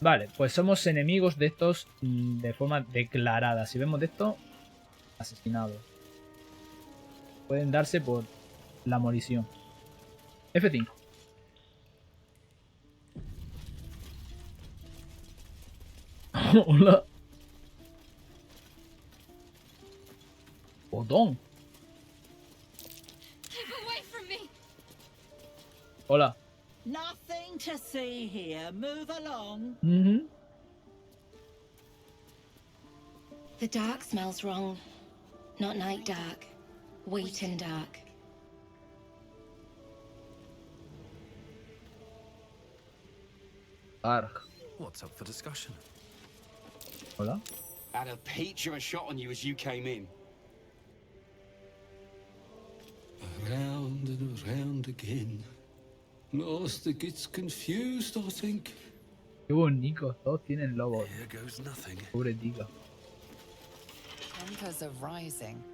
Vale, pues somos enemigos de estos de forma declarada. Si vemos de esto, asesinados. Pueden darse por la morición. F5. Hola. Botón. Hola. Nothing to see here. Move along. The dark smells wrong. Not night dark. Waiting dark. Arg. What's up for discussion? Hola. Had a peach of a shot on you as you came in. Around and around again. Master gets confused, I think. Qué bonitos. Todos tienen lobos. Here goes nothing. Pobre tica. Tempers are rising.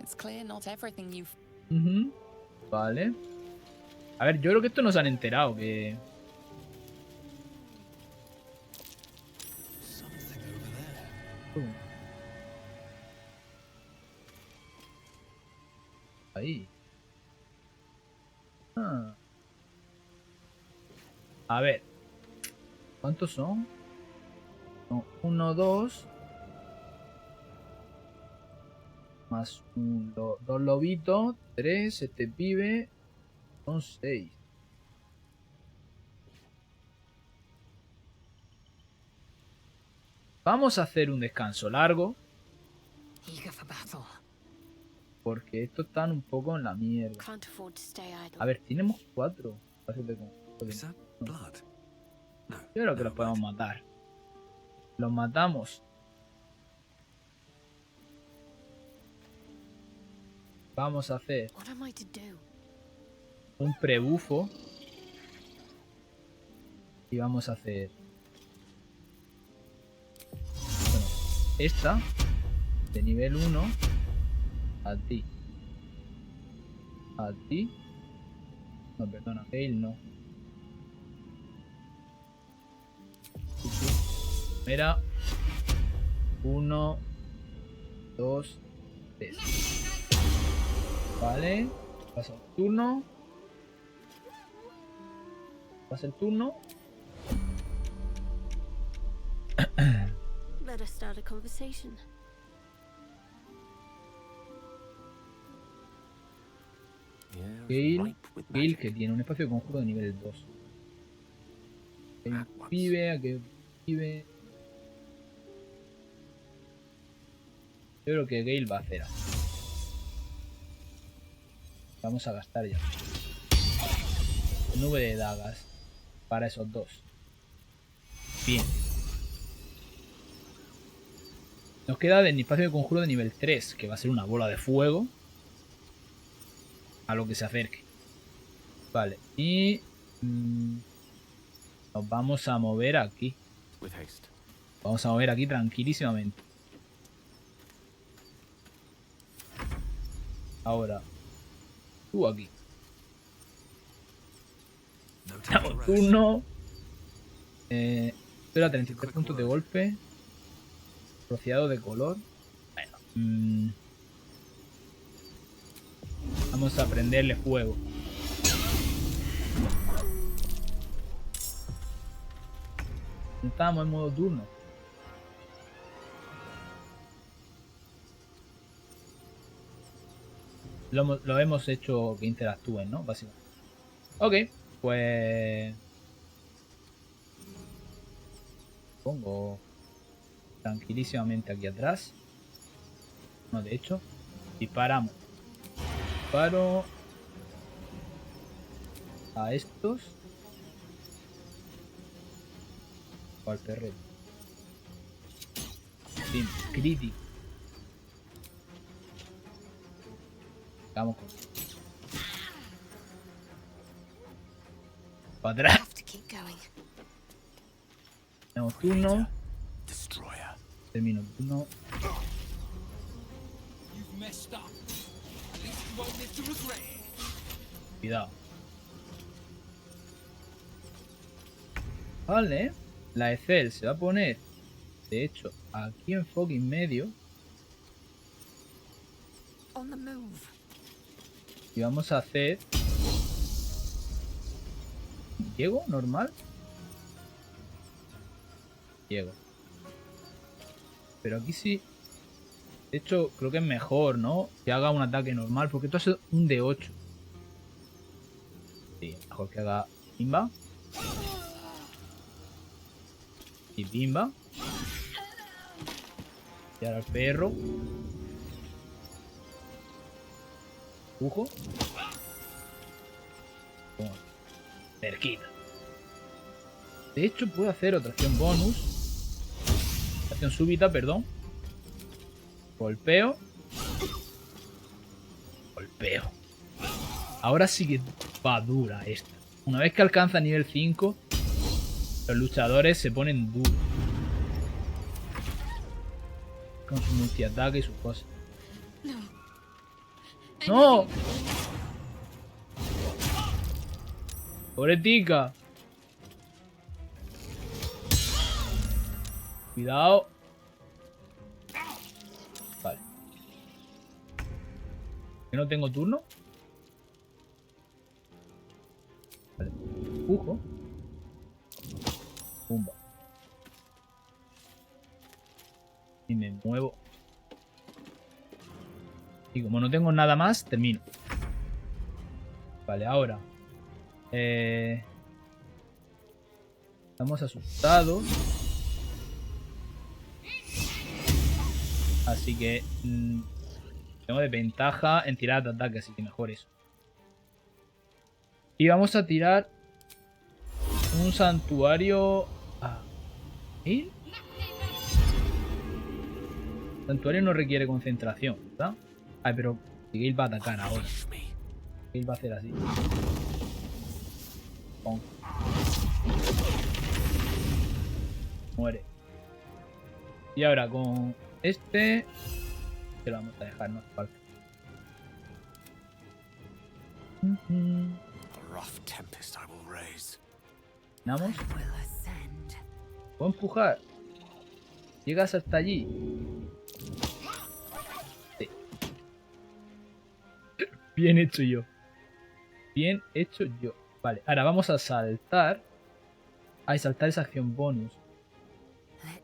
It's clear not everything you've... Vale. A ver, yo creo que esto nos han enterado que... Something over there. Ahí. Ah. A ver. ¿Cuántos son? No, 1, 2. Más dos lobitos. 3. Este pibe. Son 6. Vamos a hacer un descanso largo. Eager for battle. Porque estos están un poco en la mierda. A ver, tenemos 4. Is that blood? No. Yo creo que los podemos matar. Los matamos. Vamos a hacer un prebufo. Y vamos a hacer... Bueno, esta de nivel 1 a ti. A ti. No, perdona, Gale no. Mira. 1, 2, 3. Vale. Pasa el turno. Pasa el turno. Let us start a conversation. Gale que tiene un espacio de conjuro de nivel 2. Aquel pibe. Yo creo que Gale va a hacer así. Vamos a gastar ya. Nube de dagas para esos dos. Bien. Nos queda el espacio de conjuro de nivel 3, que va a ser una bola de fuego. A lo que se acerque. Vale. Y... nos vamos a mover aquí. Vamos a mover aquí tranquilísimamente. Ahora. Tú aquí. Damos turno. Espera, 33 puntos de golpe. Rociado de color. Bueno. Vamos a prenderle fuego. Estamos en modo turno. Lo hemos hecho que interactúen, ¿no? Básicamente. Ok, pues... pongo tranquilísimamente aquí atrás. No, de hecho, disparamos. Disparo a estos. O al perrete. Bien, crítico. Vamos con... para atrás. Tenemos turno. Termino el turno. Cuidado. Vale. La Ethel se va a poner, de hecho, aquí en fucking medio. On the move. Y vamos a hacer... ¿Llego? ¿Normal? Llego. Pero aquí sí... De hecho, creo que es mejor, ¿no? Que haga un ataque normal, porque esto es un D8. Sí, mejor que haga pimba. Y pimba. Y ahora el perro. Pujo. Toma. Cerquita. De hecho, puedo hacer otra acción bonus. Acción súbita, perdón. Golpeo. Golpeo. Ahora sí que va dura esta. Una vez que alcanza nivel 5, los luchadores se ponen duros. Con su multiataque y sus cosas. ¡No! ¡Pobretica! Cuidado. Vale. ¿Que no tengo turno? Vale. Empujo. Pumba. Y me muevo. Y como no tengo nada más, termino. Vale, ahora. Estamos asustados. Así que tengo desventaja en tirar de ataque, así que mejor eso. Y vamos a tirar un santuario. ¿Eh? Santuario no requiere concentración, ¿verdad? Ay, pero Gale va a atacar ahora. Gale va a hacer así. Pum. Muere. Y ahora con este... Se lo vamos a dejar, no hace falta. A rough tempest I will raise. Vamos. Puedo empujar. Llegas hasta allí. Sí. Bien hecho yo. Bien hecho yo. Vale, ahora vamos a saltar. Ay, saltar esa acción bonus.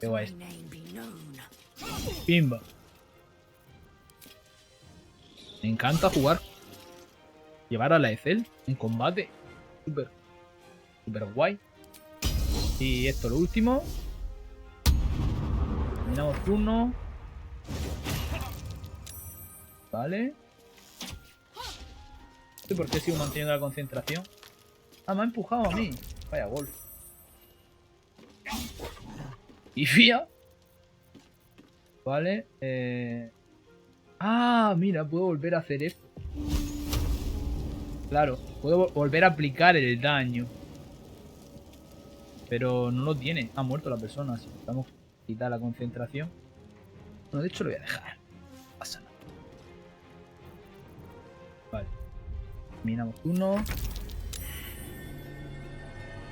Qué guay. Pimba. Me encanta jugar. Llevar a la Ethel en combate. Súper. Súper guay. Y esto lo último. Terminamos turno. Vale. No sé por qué sigo manteniendo la concentración. Ah, me ha empujado a mí. Vaya golf. Y fía. Vale. Ah, mira, puedo volver a hacer esto. Claro, puedo volver a aplicar el daño. Pero no lo tiene. Ha muerto la persona, así que vamos a quitar la concentración. Bueno, de hecho lo voy a dejar. No pasa nada. Vale. Terminamos uno.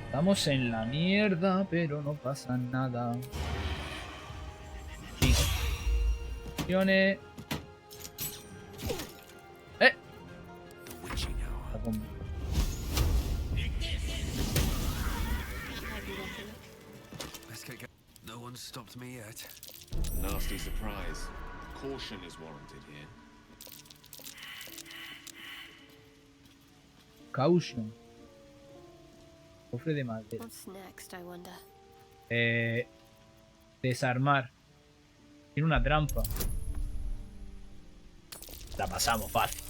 Estamos en la mierda, pero no pasa nada. Sí. Acciones. Está conmigo. Let's get going. No one's stopped me yet. Nasty surprise. Caution is warranted here. Caution. Cofre de madera. What's next, I wonder? Desarmar. Tiene una trampa. La pasamos fácil.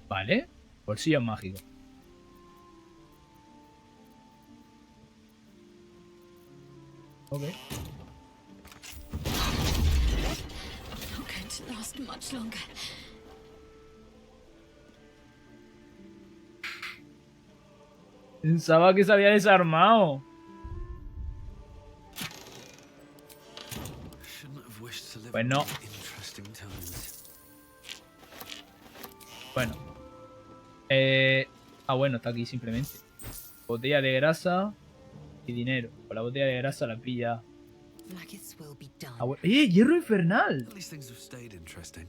Vale. Bolsillo mágico. Ok. Not going to last much longer. Pensaba que se había Shouldn't have wished to live Pues no. Interesting times. Bueno. Bueno, está aquí simplemente. Botella de grasa y dinero. Con la botella de grasa la pilla. Blackets will be done. ¡Hierro infernal! At least things have stayed interesting.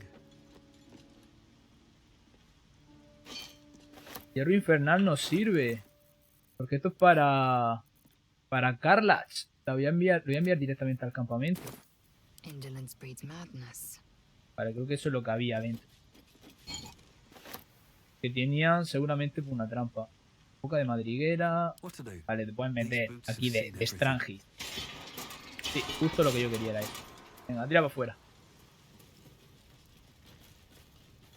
Hierro infernal nos sirve. Porque esto es para... Para Carlas. Lo voy a enviar directamente al campamento. Indolence breeds madness. Vale, creo que eso es lo que había dentro. Que tenían seguramente una trampa. Boca de madriguera. What to do? Vale, te pueden meter These boots aquí have de seen everything. Strangis. Sí, justo lo que yo quería era eso. Venga, tira para afuera.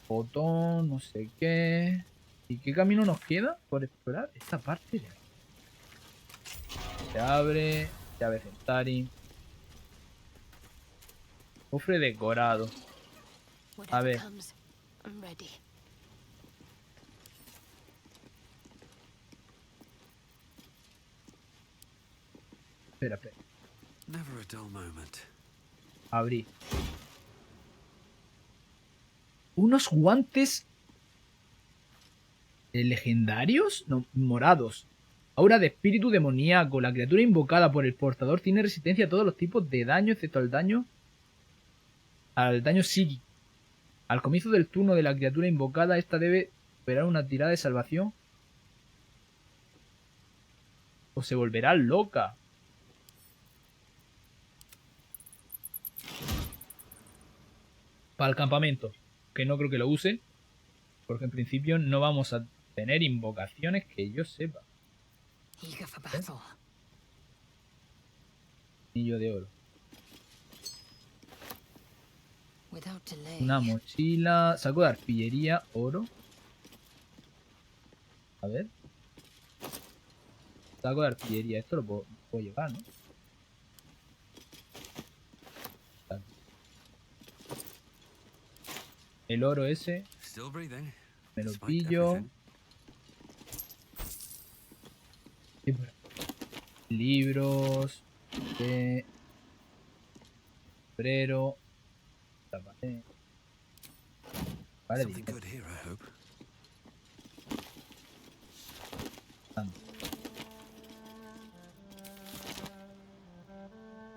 Botón, no sé qué. ¿Y qué camino nos queda por explorar? Esta parte. Se abre. Llave Centauri. Cofre decorado. A ver. comes, I'm ready. Espera, espera. Never a dull moment. Abrir. Unos guantes legendarios, no, morados. Aura de espíritu demoníaco. La criatura invocada por el portador tiene resistencia a todos los tipos de daño, excepto al daño psíquico. Al comienzo del turno de la criatura invocada, esta debe superar una tirada de salvación o se volverá loca. Para el campamento, que no creo que lo use, porque en principio no vamos a tener invocaciones que yo sepa. Eager for battle. Anillo de oro. Without delay. Una mochila. Saco de arpillería, oro. A ver. Saco de arpillería. Esto lo puedo llevar, ¿no? Vale. El oro ese. Still breathing. Me lo despite pillo. everything. Sí, por aquí. Libros. Sombrero. Vale. Vale, Something dinero. good here, I hope.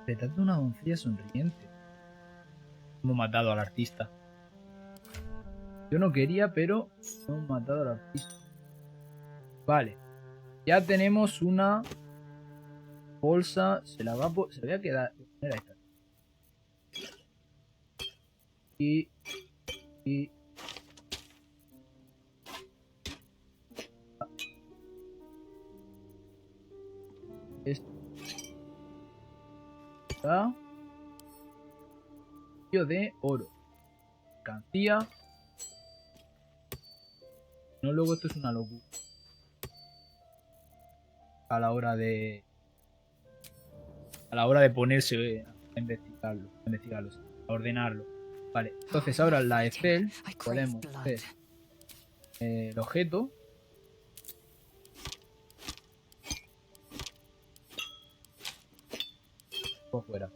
Retrato de una doncella sonriente. Hemos matado al artista. Yo no quería, pero hemos matado al artista. Vale. Ya tenemos una bolsa. Se la voy a quedar. Mira esta. Y esto está de oro, mercancía. No, luego esto es una locura a la hora de ponerse a investigarlo, a ordenarlo. Vale, entonces ahora la Excel podemos hacer el objeto. Por fuera.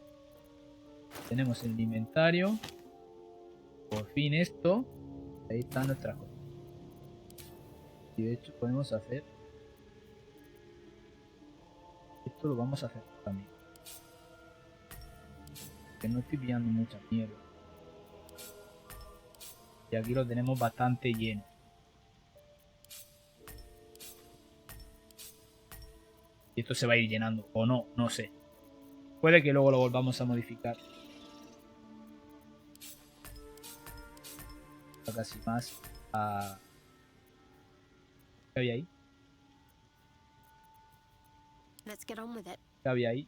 Tenemos el inventario. Por fin esto. Ahí están nuestras cosas. Y de hecho podemos hacer. Esto lo vamos a hacer también. Que no estoy pillando mucha mierda. Y aquí lo tenemos bastante lleno. Y esto se va a ir llenando. O no, no sé. Puede que luego lo volvamos a modificar. Casi más a... ¿Qué había ahí? Let's get on with it. ¿Qué había ahí?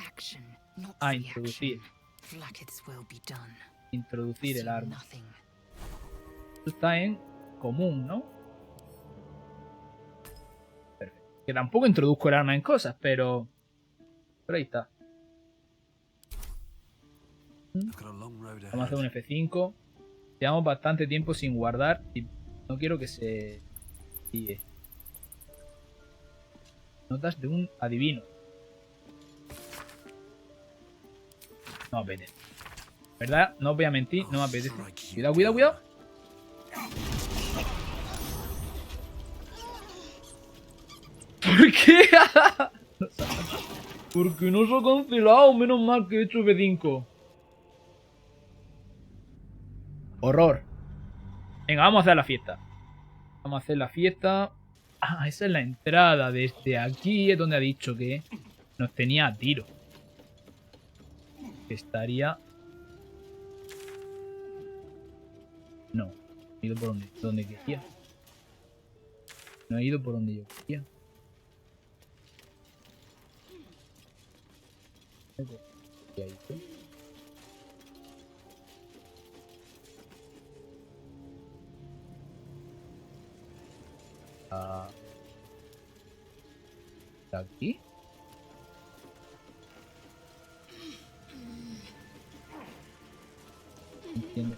Action, not Introducir. reaction. Blackets will be done. Introducir el See arma. nothing. Esto está en común, ¿no? Perfecto. Que tampoco introduzco el arma en cosas, pero ahí está. I've got a long road Vamos a hacer un ahead. F5. Llevamos bastante tiempo sin guardar y no quiero que se sigue. Notas de un adivino. No apetece. ¿Verdad? No os voy a mentir, no me apetece. Cuidado, cuidado, cuidado. ¿Por qué? Porque no se ha cancelado. Menos mal que he hecho F5. Horror. Venga, vamos a hacer la fiesta. Vamos a hacer la fiesta. Ah, esa es la entrada. Desde aquí es donde ha dicho que nos tenía a tiro. Que estaría... No. He ido por donde quería. No he ido por donde yo quería. Y ahí estoy. ¿Aquí? Entiendo.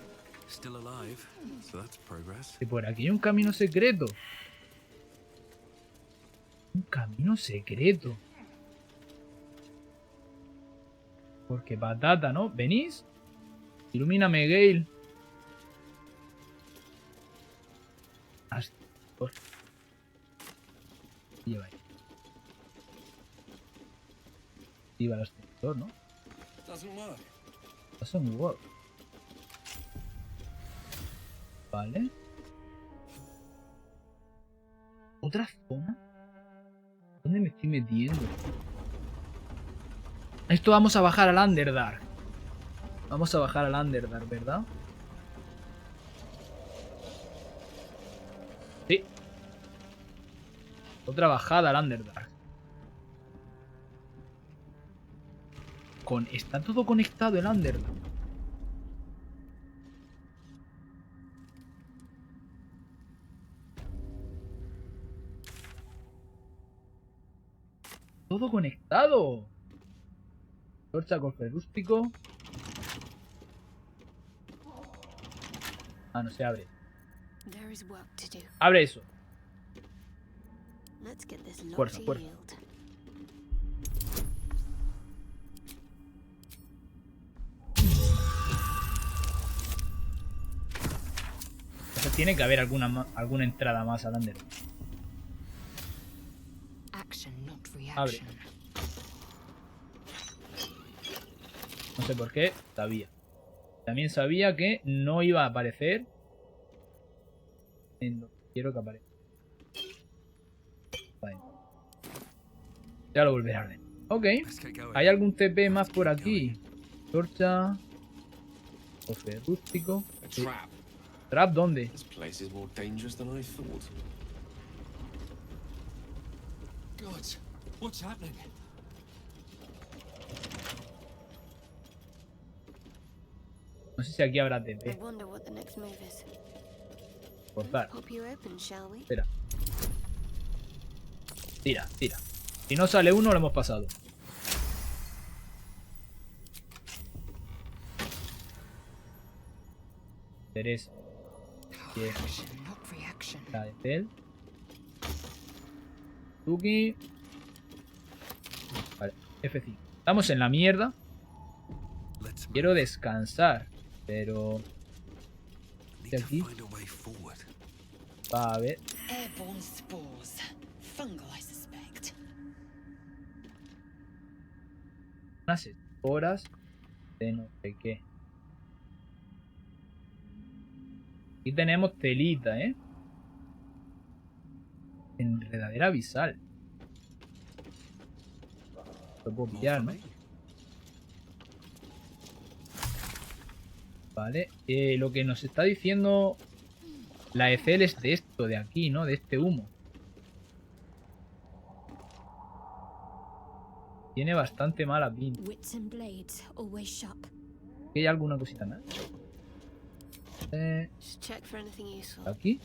Still alive, so that's progress. Que por aquí hay un camino secreto. Un camino secreto. Porque patata, ¿no? ¿Venís? Ilumíname, Gale. Astor. Lleva ahí. Lleva el ascensor, ¿no? Doesn't work. Vale. ¿Otra zona? ¿Dónde me estoy metiendo? Esto vamos a bajar al Underdark. Vamos a bajar al Underdark, ¿verdad? Sí. Otra bajada al Underdark. Está todo conectado el Underdark. Todo conectado. Torcha, cofre rústico. Ah, no se abre. There is work to do. Abre eso. Let's get this locked Fuerza, fuerza. healed. Entonces tiene que haber alguna entrada más al Underdark. Action, not Abre. reaction. No sé por qué, sabía. También sabía que no iba a aparecer en lo que quiero que aparezca. Vale. Ya lo volveré a ver. Ok. Let's get going. ¿Hay algún TP más por aquí? Torcha. Cofre rústico. A trap. ¿Trap dónde? This place is more dangerous than I thought. God, what's happening? No sé si aquí habrá I TP. wonder what the next move is. Forzar. Pop you open, shall we? Espera. Tira, tira. Si no sale uno, lo hemos pasado. Teresa. Bien. Action, not reaction. La de Tel. Tuki. Vale, F5. Estamos en la mierda. Let's move. Quiero descansar. Pero... Need to aquí. find a way forward. Va a ver. Airborne spores. Fungal, I suspect. Unas esporas de no sé qué. Aquí tenemos telita, ¿eh? Enredadera abisal. Lo puedo More pillar, for ¿no? me. Vale. Lo que nos está diciendo la Ethel es de esto, de aquí, ¿no? De este humo. Tiene bastante mala pinta. Wits and blades, always sharp. ¿Aquí hay alguna cosita más? Just check for anything useful. Aquí.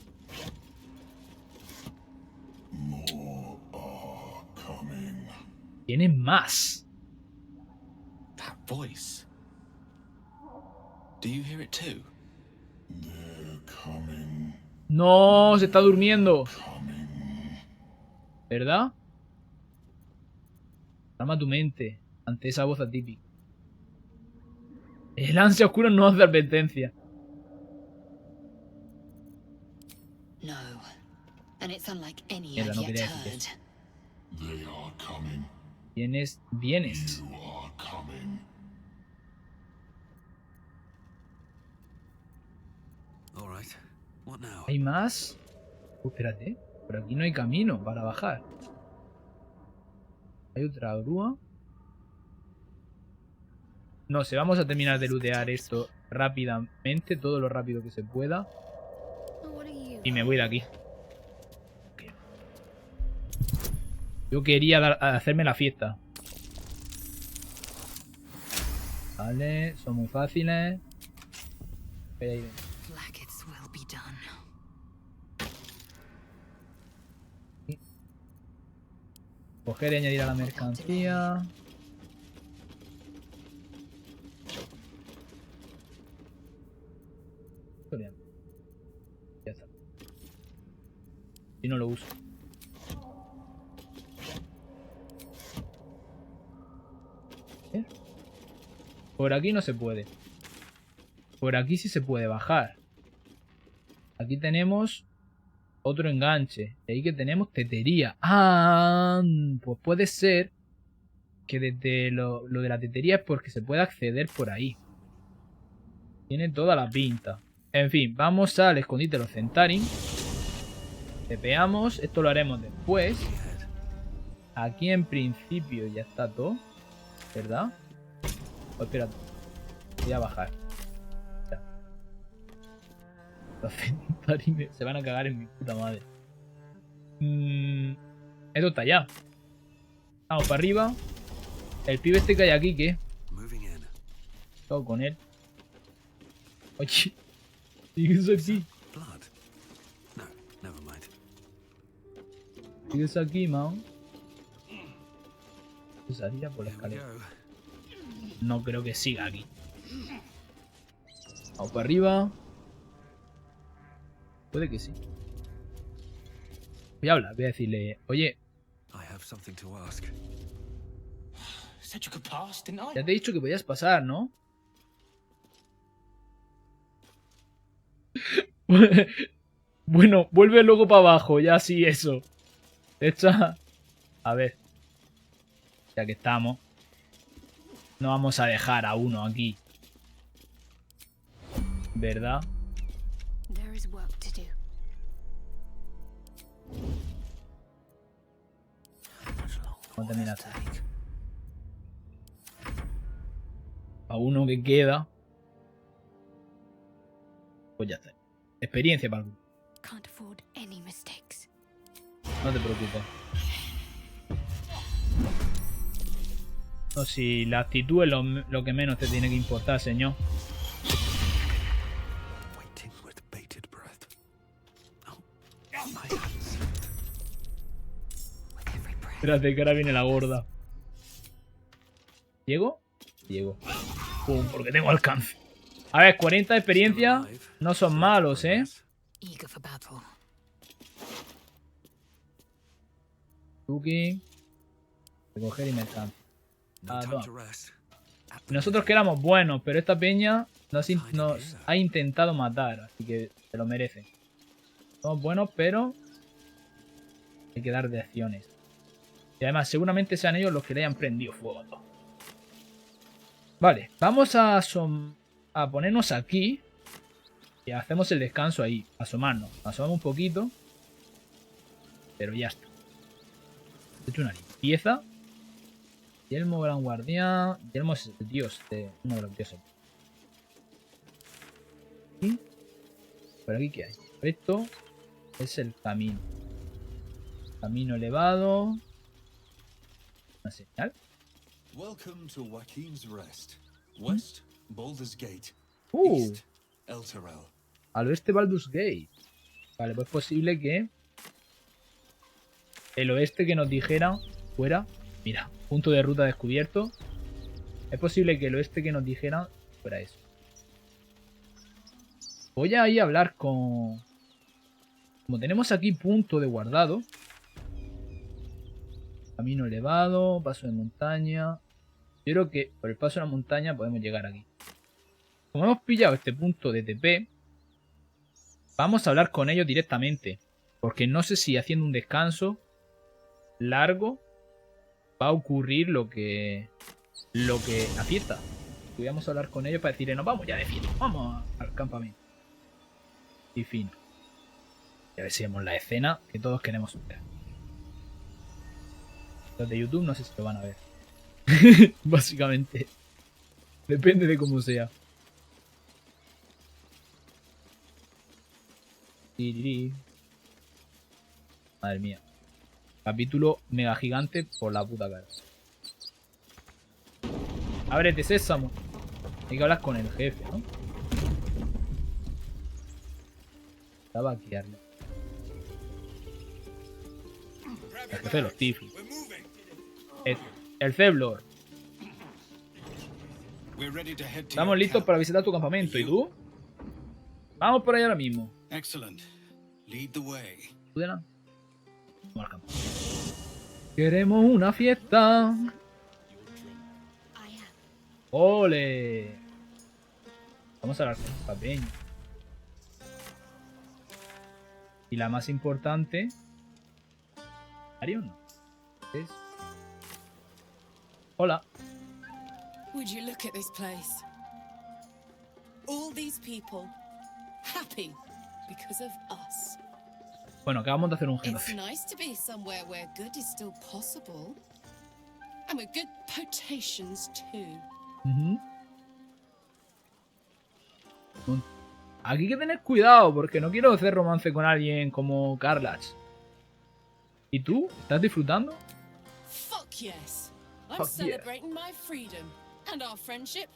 Tiene más. That voice. Do you hear it too? No, se está durmiendo. ¿Verdad? Calma tu mente ante esa voz atípica. El ansia oscura no hace advertencia. No. And it's unlike any Mierda, I've no yet quería decir heard. eso. They are coming. Vienes. You are coming. All right. What now? ¿Hay más? Espérate. Por aquí no hay camino para bajar. Hay otra grúa. No sé, vamos a terminar de lootear esto rápidamente, todo lo rápido que se pueda. Y me voy de aquí. Yo quería hacerme la fiesta. Vale, son muy fáciles. Ahí ven. Blackets will be done. Coger y añadir a la mercancía. Bien. Ya está. Si no lo uso. ¿Eh? Por aquí no se puede. Por aquí sí se puede bajar. Aquí tenemos otro enganche. De ahí que tenemos tetería. Ah, pues puede ser que desde lo de la tetería es porque se puede acceder por ahí. Tiene toda la pinta. En fin, vamos al escondite de los Centarin. Tepeamos. Esto lo haremos después. Aquí en principio ya está todo. ¿Verdad? Oh, espérate. Voy a bajar. Ya. Los Centarin se van a cagar en mi puta madre. Esto está allá. Vamos para arriba. El pibe este que hay aquí, ¿qué? Moving in. Todo con él. Oye. ¿Sigues aquí? Blood? No, never mind. ¿Sigues aquí, man? Salía por la Here we escalera. go. No creo que siga aquí. Vamos para arriba. Puede que sí. Voy a hablar, voy a decirle, oye, I have something to ask. Said you could pass, didn't I? ya te he dicho que podías pasar, ¿no? Bueno, vuelve luego para abajo, ya sí, eso. Echa. A ver. Ya que estamos. No vamos a dejar a uno aquí. ¿Verdad? There is work to do. Vamos a terminar. A uno que queda. Pues ya está. Experiencia para alguno. Can't afford any mistakes. No te preocupes. No, si la actitud es lo que menos te tiene que importar, señor. Waiting with bated breath. Oh, my hands. With every breath. Espérate que ahora viene la gorda. ¿Llego? Llego. Pum, porque tengo alcance. A ver, 40 de experiencia no son malos, ¿eh? Eager for battle. Tuki. Recoger y mercancía. No Ah, time toma. to rest. Nosotros que éramos buenos, pero esta peña nos ha intentado matar, así que se lo merecen. Somos buenos, pero hay que dar de acciones. Y además, seguramente sean ellos los que le hayan prendido fuego a todo. Vale, vamos a ponernos aquí y hacemos el descanso ahí, asomarnos. Asomamos un poquito, pero ya está. He hecho una limpieza. Yelmo Gran Guardián. Yelmo es el dios de uno de los dioses. ¿Y por aquí qué hay? Esto es el camino. Camino elevado. Una señal. Welcome to Joaquin's Rest. West, Baldur's Gate. Uh, East, El Terrell. al oeste Baldur's Gate. Vale, pues es posible que el oeste que nos dijera fuera. Mira, punto de ruta descubierto. Es posible que el oeste que nos dijera fuera eso. Voy a ir a hablar con... Como tenemos aquí punto de guardado. Camino elevado, paso de montaña. Yo creo que por el paso de la montaña podemos llegar aquí. Como hemos pillado este punto de TP, vamos a hablar con ellos directamente. Porque no sé si haciendo un descanso largo va a ocurrir lo que la fiesta. Podríamos hablar con ellos para decirle, nos vamos ya de fiesta, vamos al campamento. Y fin. Y a ver si vemos la escena que todos queremos ver. Los de YouTube no sé si lo van a ver. Básicamente. Depende de cómo sea. Madre mía. Capítulo mega gigante por la puta cara. Ábrete, sésamo. Hay que hablar con el jefe, ¿no? Estaba aquí arriba. El jefe de los tiflis. El Ceblor. Estamos listos para visitar tu campamento. ¿Y tú? Vamos por ahí ahora mismo. Excellent. Lead the way. ¿Tú delante? Vamos al campo. Queremos una fiesta. ¡Ole! Vamos a hablar con esta peña. Y la más importante... Arion. ¿Es? Hola. Would you look at this place? All these people happy because of us. Bueno, acabamos de hacer un It's genocidio. nice to be somewhere where good is still possible. And with good potations too. Aquí hay que tener cuidado porque no quiero hacer romance con alguien como Carlas. ¿Y tú? ¿Estás disfrutando? Fuck yes. I'm Fuck yeah. celebrating my freedom and our friendship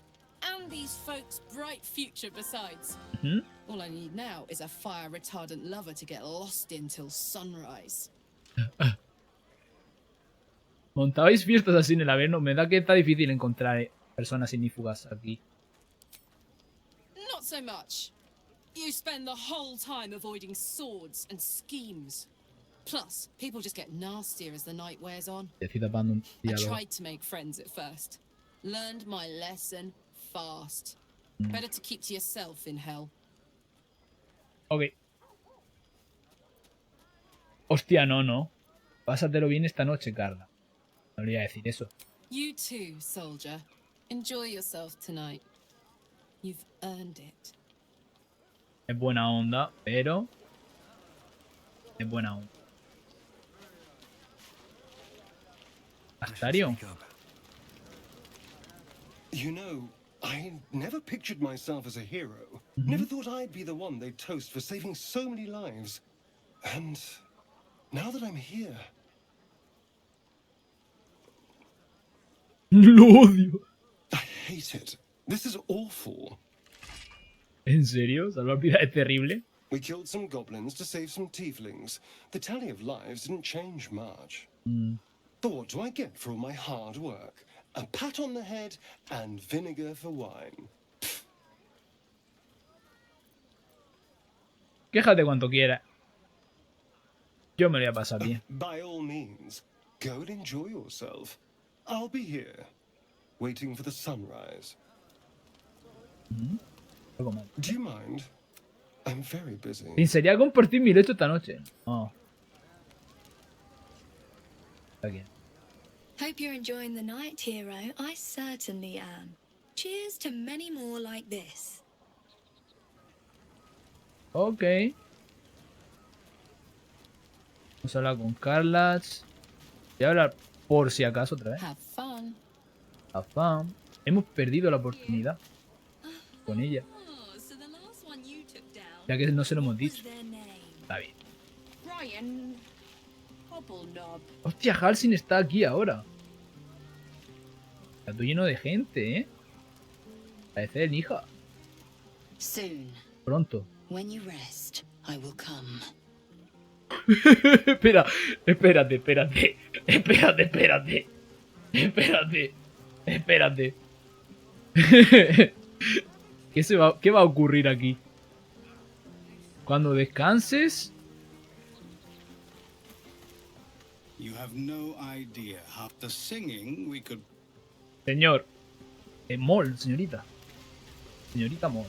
and these folks' bright future besides. All I need now is a fire retardant lover to get lost in till sunrise. ¿Montabais fiestas así en el averno? Me da que está difícil encontrar personas ignífugas aquí. Not so much. You spend the whole time avoiding swords and schemes. Plus, people just get nastier as the night wears on. Estoy tapando un I diálogo. tried to make friends at first. Learned my lesson fast. Better to keep to yourself in hell. Ok. Hostia, no. Pásatelo bien esta noche, Carla. No le iba a decir eso. You too, soldier. Enjoy yourself tonight. You've earned it. Es buena onda, pero... Es buena onda. Astario. You know, I never pictured myself as a hero. Never thought I'd be the one they'd toast for saving so many lives. And now that I'm here... Lo odio. I hate it. This is awful. ¿En serio? ¿Salvar vida es terrible? We killed some goblins to save some tieflings. The tally of lives didn't change much. But what do I get for all my hard work? A pat on the head and vinegar for wine. Quéjate cuanto quieras. Yo me lo voy a pasar bien. By all means, go and enjoy yourself. I'll be here, waiting for the sunrise. Algo mal. Do you mind? I'm very busy. ¿Pensaría compartir mi lecho esta noche? No. Está bien. Hope you're enjoying the night, hero. I certainly am. Cheers to many more like this. Ok. Vamos a hablar con Carlas. Voy a hablar por si acaso otra vez. Have fun. Afam. Hemos perdido la oportunidad con ella. Oh, so the last one you took down Ya que no se lo hemos was dicho. their name. Está bien. Brian Hobblenob. Hostia, Halsin está aquí ahora. Está todo lleno de gente, ¿eh? Parece el hija. Soon, Pronto. when you rest, I will come. Espera, espérate. ¿Qué va a ocurrir aquí? Cuando descanses... You have no idea how the singing we could. Señor. Mol, señorita. Señorita Moll.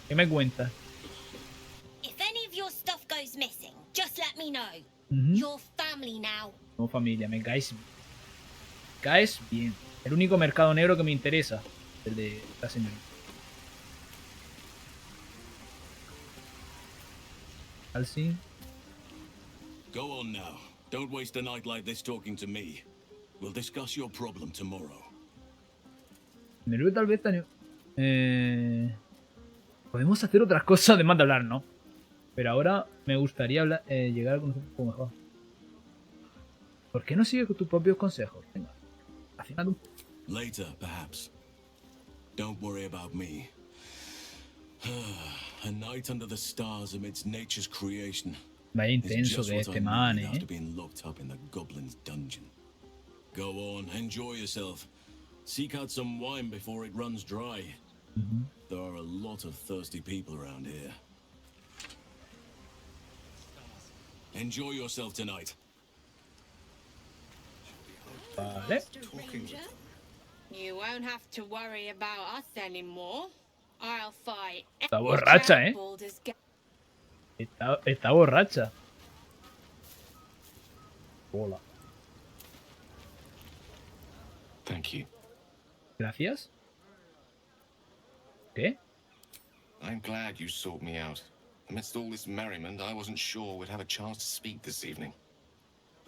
¿Qué me cuentas? If any of your stuff goes missing, just let me know. Ujú. Your family now. Como familia, me caes bien. Me caes bien. El único mercado negro que me interesa. El de la señorita. Alcin. Go on now. Don't waste a night like this talking to me. We'll discuss your problem tomorrow. Primero tal vez podemos hacer otras cosas además de hablar, ¿no? Pero ahora me gustaría hablar, llegar a conocer un poco mejor. ¿Por qué no sigues con tus propios consejos? Venga, haciendo un... Later, perhaps. Don't worry about me. A night under the stars amidst nature's creation. Vaya intenso que este man, after being locked up in the goblin's dungeon. Go on, enjoy yourself. Seek out some wine before it runs dry. There are a lot of thirsty people around here. Enjoy yourself tonight. Vale. You won't have to worry about us anymore. I'll fight. Está borracha, ¿eh? Está borracha. Hola. Thank you. Gracias. ¿Qué? I'm glad you sought me out. Amidst all this merriment, I wasn't sure we'd have a chance to speak this evening.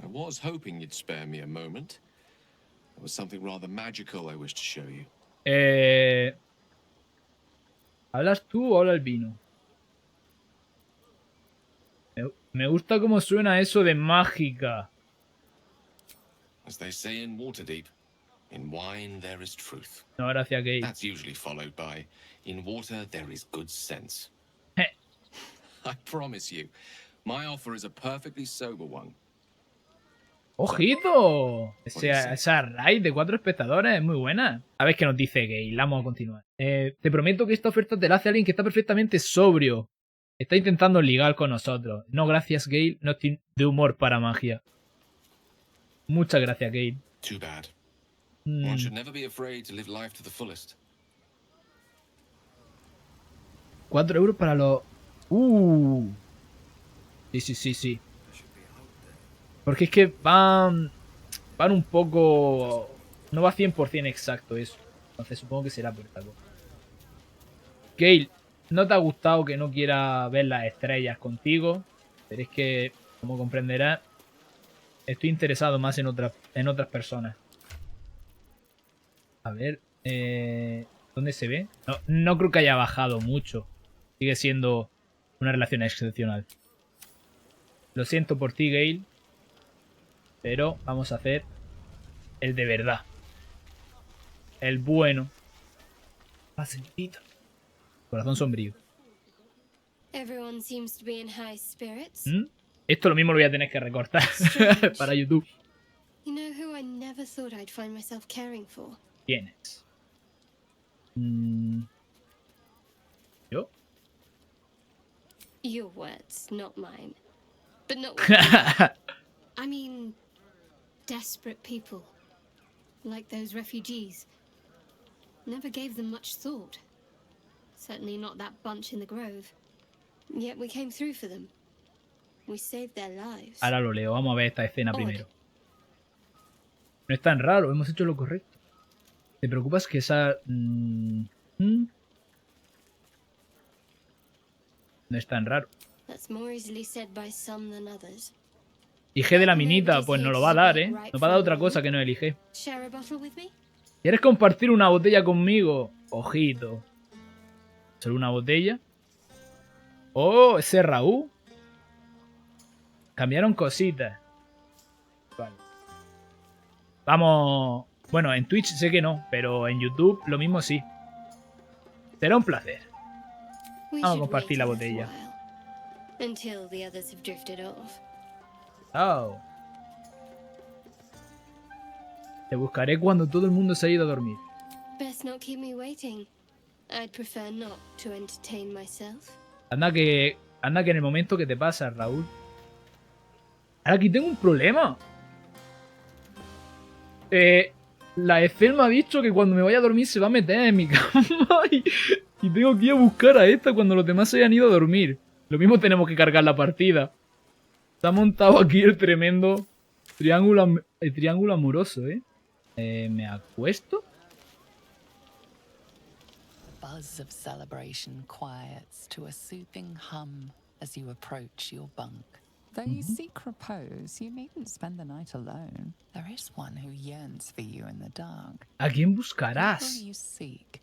I was hoping you'd spare me a moment. There was something rather magical I wished to show you. ¿Hablas tú o habla el vino? Me gusta cómo suena eso de mágica. As they say in Waterdeep, in wine there is truth. No, gracias, Gay. That's usually followed by, in water there is good sense. I promise you, my offer is a perfectly sober one. ¡Ojito! Esa raid de 4 espectadores es muy buena. A ver qué nos dice Gay. Vamos a continuar. Te prometo que esta oferta te la hace alguien que está perfectamente sobrio. Está intentando ligar con nosotros. No, gracias, Gale. No estoy de humor para magia. Muchas gracias, Gale. Too bad. One should never be afraid to live life to the fullest. 4 euros para los... Sí. Porque es que van un poco... No va 100% exacto eso. Entonces supongo que será por esta cosa. Gale, no te ha gustado que no quiera ver las estrellas contigo. Pero es que, como comprenderás, estoy interesado más en otras personas. A ver... ¿dónde se ve? No creo que haya bajado mucho. Sigue siendo una relación excepcional. Lo siento por ti, Gale. Pero vamos a hacer el de verdad. El bueno. Facilito. Corazón sombrío. Esto lo mismo lo voy a tener que recortar para YouTube. ¿Quién es? ¿Yo? Your words, not mine. But not I mean, desperate people. Like those refugees. Never gave them much thought. Certainly not that bunch in the grove. Yet we came through for them. We saved their lives. Ahora lo leo. Vamos a ver esta escena primero. No es tan raro. Hemos hecho lo correcto. ¿Te preocupas que esa... No es tan raro. IG de la minita, pues nos lo va a dar, ¿eh? Nos va a dar otra cosa que no elige. ¿Quieres compartir una botella conmigo? Ojito. ¿Solo una botella? Oh, ese es Raúl. Cambiaron cositas. Vale. Vamos... Bueno, en Twitch sé que no, pero en YouTube lo mismo sí. Será un placer. Vamos a compartir la botella. Oh. Te buscaré cuando todo el mundo se ha ido a dormir. Anda que en el momento que te pasa, Raúl. Ahora aquí tengo un problema. La Excel me ha dicho que cuando me vaya a dormir se va a meter en mi cama y tengo que ir a buscar a esta cuando los demás se hayan ido a dormir. Lo mismo tenemos que cargar la partida. Se ha montado aquí el tremendo triángulo amoroso, ¿eh? ¿Me acuesto? Buzz of celebration quiets to a soothing hum as you approach your bunk. Though you seek repose, you needn't spend the night alone. There is one who yearns for you in the dark. ¿A quién Who buscarás? will you seek?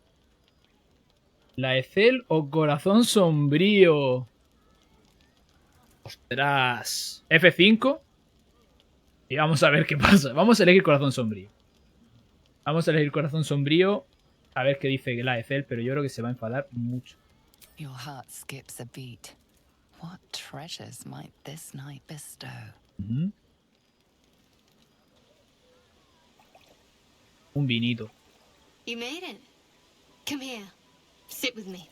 ¿La Ethel o Corazón Sombrío? Ostras. F5. Y vamos a ver qué pasa. Vamos a elegir Corazón Sombrío. Vamos a elegir Corazón Sombrío. A ver qué dice la Ethel, pero yo creo que se va a enfadar mucho. Your heart skips a beat. What treasures might this night bestow? Un vinito. You made it. Come here. Sit with me.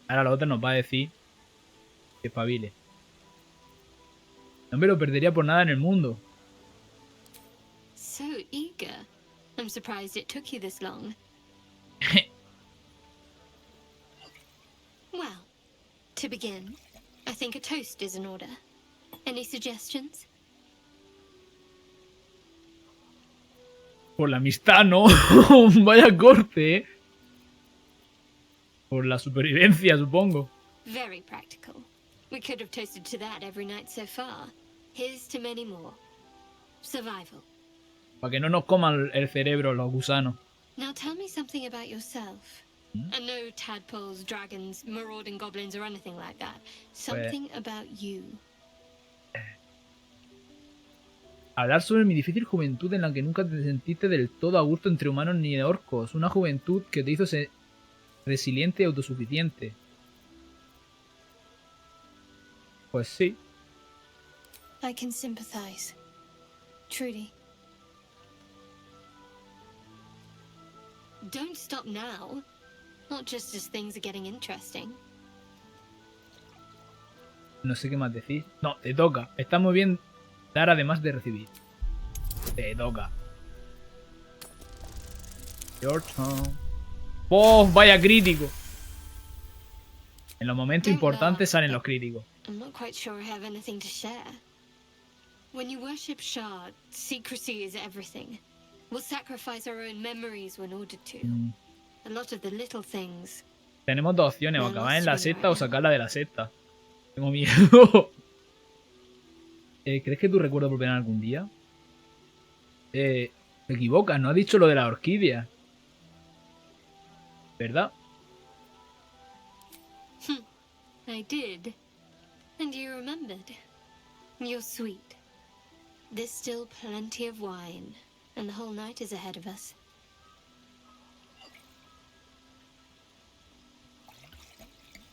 Ahora la otra nos va a decir que espabile. No me lo perdería por nada en el mundo. So eager. I'm surprised it took you this long. Well, to begin, I think a toast is in order. Any suggestions? Por la amistad, ¿no? Vaya corte, ¿eh? Por la supervivencia, supongo. Very practical. We could have toasted to that every night so far. Here's to many more. Survival. Para que no nos coman el cerebro los gusanos. Now tell me something about yourself. And no tadpoles, dragons, marauding goblins or anything like that. Something about you. Hablar sobre mi difícil juventud en la que nunca te sentiste del todo a gusto entre humanos ni de orcos. Una juventud que te hizo ser resiliente y autosuficiente. Pues sí. I can sympathize. Trudy. Don't stop now. Not just as things are getting interesting. No sé qué más decir. No, te toca. Está muy bien dar además de recibir. Te toca. Your turn. ¡Oh, vaya crítico! En los momentos importantes salen los críticos. I'm not quite sure I have anything to share. When you worship Shard, secrecy is everything. We'll sacrifice our own memories when ordered to. A lot of the little things. Tenemos dos opciones, o acabar en la secta o sacarla de la secta. Tengo miedo. ¿Crees que tu recuerdo volverá algún día? Te equivocas, no has dicho lo de la orquídea. ¿Verdad? I did. And you remembered. You're sweet. There's still plenty of wine, and the whole night is ahead of us.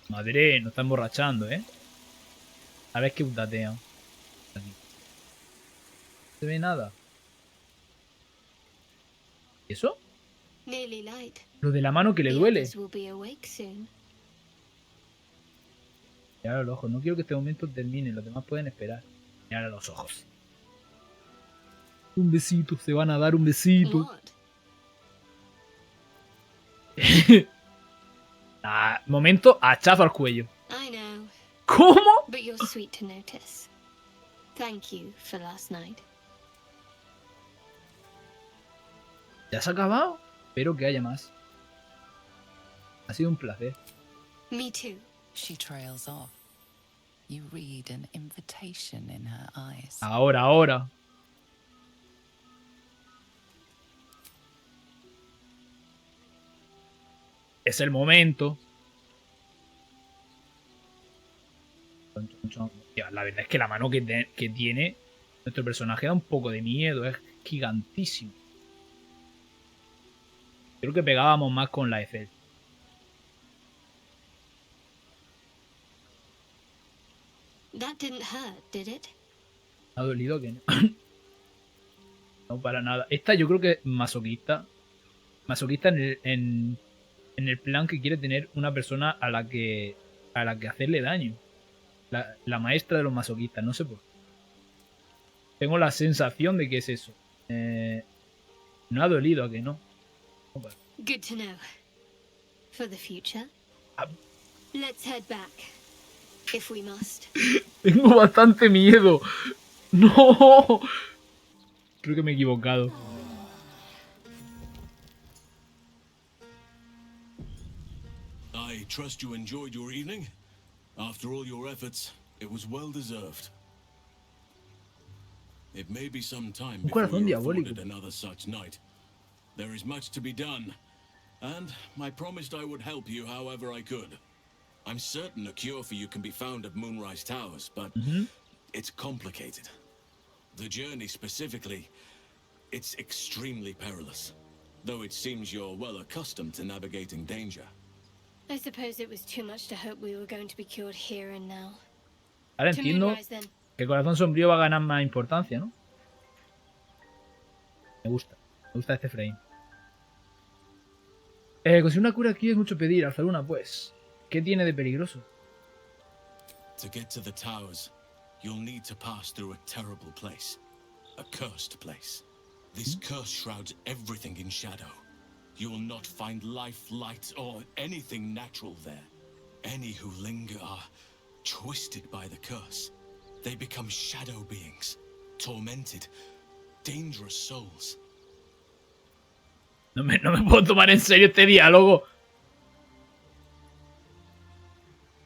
Madre, nos está emborrachando, ¿eh? A ver qué datea. Aquí. No se ve nada. ¿Y eso? Nearly light. Lo de la mano que le duele. The others will be awake soon. Mira los ojos. No quiero que este momento termine. Los demás pueden esperar. Mira los ojos. Un besito. Se van a dar un besito. Momento hachazo al cuello. I know. ¿Cómo? But you're sweet to notice. Thank you for last night. ¿Ya se ha acabado? Espero que haya más. Ha sido un placer. Me too. She trails off. You read an invitation in her eyes. Ahora. Es el momento. Tío, la verdad es que la mano que tiene nuestro personaje da un poco de miedo. Es gigantísimo. Creo que pegábamos más con la Ethel. That didn't hurt, did it? ¿Ha dolido que no? No, para nada. Esta yo creo que es masoquista. Masoquista en el plan que quiere tener una persona a la que hacerle daño. La maestra de los masoquistas, no sé por qué. Tengo la sensación de que es eso. No ha dolido, ¿a que no? Good to know. For the future. Let's head back. If we must. Tengo bastante miedo. ¡No! Creo que me he equivocado. I trust you enjoyed your evening. After all your efforts, it was well deserved. It may be some time Un before corazón you're diabólico. afforded another such night. There is much to be done, and I promised I would help you however I could. I'm certain a cure for you can be found at Moonrise Towers, but it's complicated. The journey specifically, it's extremely perilous, though it seems you're well accustomed to navigating danger. I suppose it was too much to hope we were going to be cured here and now. Ahora To entiendo Moonrise, then. que el corazón sombrío va a ganar más importancia, ¿no? Me gusta este frame. Conseguir una cura aquí es mucho pedir. Alzar una, pues. ¿Qué tiene de peligroso? To get to the towers, you'll need to pass through a terrible place. A cursed place. This curse shrouds everything in shadow. You will not find life, light, or anything natural there. Any who linger are twisted by the curse. They become shadow beings, tormented, dangerous souls. No me puedo tomar en serio este diálogo.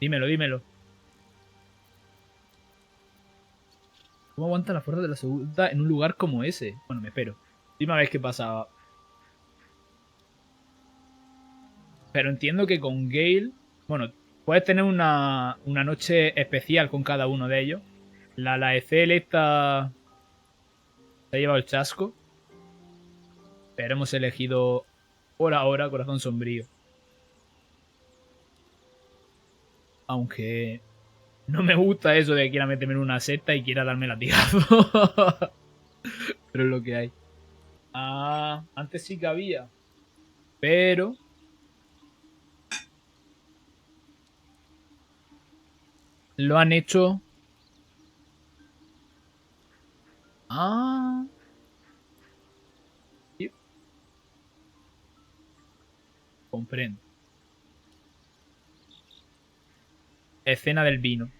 Dímelo. ¿Cómo aguanta la fuerza de la segunda en un lugar como ese? Bueno, me espero. Última vez que pasaba. Pero entiendo que con Gale... Bueno, puedes tener una noche especial con cada uno de ellos. La Ethel esta... Se ha llevado el chasco. Pero hemos elegido por ahora corazón sombrío. Aunque no me gusta eso de que quiera meterme en una secta y quiera darme latigazo. Pero es lo que hay. Ah, antes sí que había. Pero... lo han hecho... Ah... Comprendo. Escena del vino.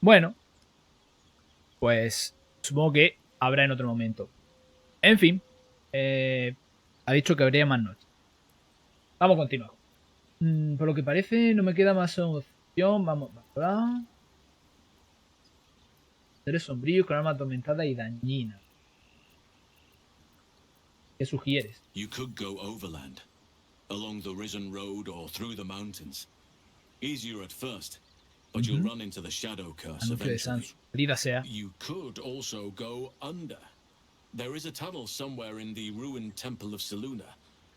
Bueno. Pues supongo que habrá en otro momento. En fin. Ha dicho que habría más noches. Vamos a continuar. Por lo que parece no me queda más opción. Vamos a... Seres sombríos con arma atormentada y dañina. ¿Qué sugieres? You could go overland, along the Risen Road or through the mountains. Easier at first, but you'll run into the shadow curse eventually. You could also go under. There is a tunnel somewhere in the ruined Temple of Seluna.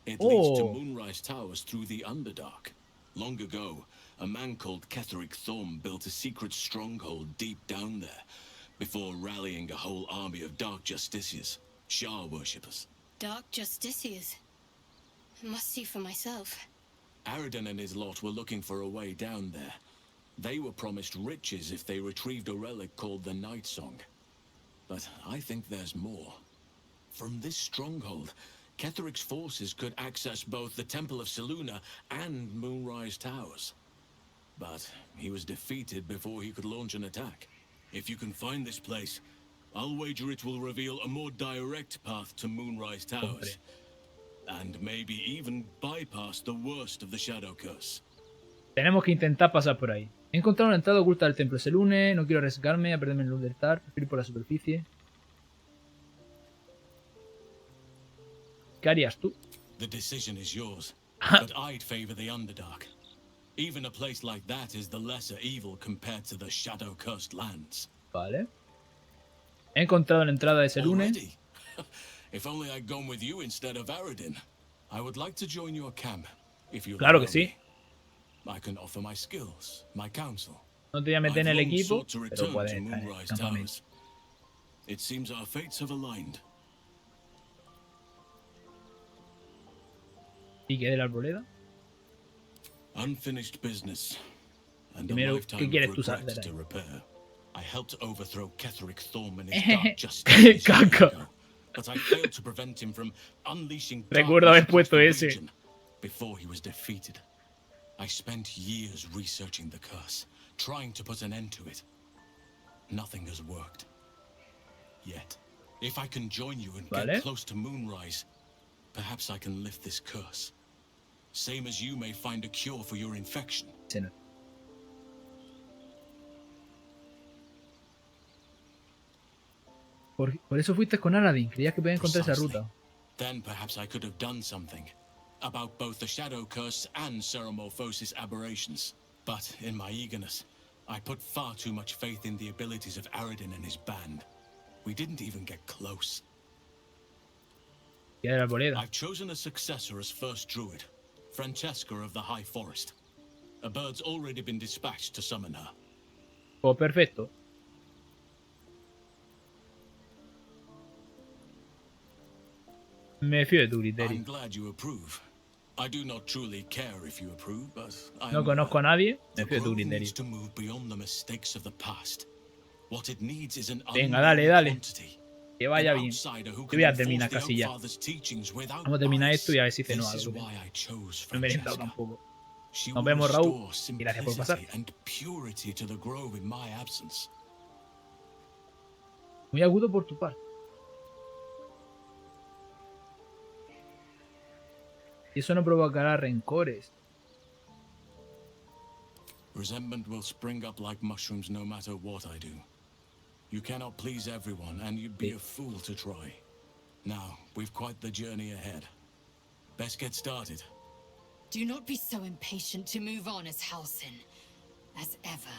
It leads to Moonrise Towers through the Underdark. Long ago, a man called Ketheric Thorm built a secret stronghold deep down there, before rallying a whole army of Dark Justiciars, Shah worshippers. Dark Justiciars. I must see for myself. Aradin and his lot were looking for a way down there. They were promised riches if they retrieved a relic called the Night Song. But I think there's more. From this stronghold, Ketheric's forces could access both the Temple of Seluna and Moonrise Towers. But he was defeated before he could launch an attack. If you can find this place, I'll wager it will reveal a more direct path to Moonrise Towers. And maybe even bypass the worst of the Shadow Curse. Tenemos que intentar pasar por ahí. He encontrado una entrada oculta del templo Selune. No quiero arriesgarme a perderme en el Underdark. Prefiero ir por la superficie. ¿Qué harías tú? The decision is yours, but I'd favor the Underdark. Even a place like that is the lesser evil compared to the Shadow-cursed lands. Vale. He encontrado la entrada de Selune. If only I'd gone with you instead of Aradin. I would like to join your camp, if you Claro que sí. I can offer my skills, my counsel. No te voy a meter en el equipo, pero return puedes to estar en el Moonrise campamento. Towers. It seems our fates have aligned. ¿Y qué de la arboleda? Unfinished business. And a Primero, lifetime ¿qué quieres of tú regrets saber? to repair. I helped overthrow Ketheric Thorm and his dark justice. Caca. but I failed to prevent him from unleashing Recuerdo haber darkness across puesto the ese. region before he was defeated. I spent years researching the curse, trying to put an end to it. Nothing has worked. Yet, if I can join you and get close to Moonrise, perhaps I can lift this curse. Same as you may find a cure for your infection. Por eso fuiste con Aladdin. Creías que podías encontrar esa ruta. Then perhaps I could have done something about both the Shadow Curse and Ceramorphosis aberrations. But in my eagerness, I put far too much faith in the abilities of Aradin and his band. We didn't even get close. I've chosen a successor as first druid, Francesca of the High Forest. A bird's already been dispatched to summon her. Oh, perfecto. Me fío de tu criterio. I'm glad you approve. I do not truly care if you approve, but no conozco a nadie, me fío de tu criterio. To move beyond the mistakes of the past. What it needs is an Venga, dale. Que vaya bien. Yo voy a terminar casi ya. Vamos a terminar esto y a ver si ceno algo. No me he merendado tampoco. Nos vemos, Raúl. Y gracias por pasar. Muy agudo por tu parte. Y eso no provocará rencores. Resentment will spring up like mushrooms no matter what I do. You cannot please everyone, and you'd be a fool to try. Now, we've quite the journey ahead. Best get started. Do not be so impatient to move on as Halsin. As ever,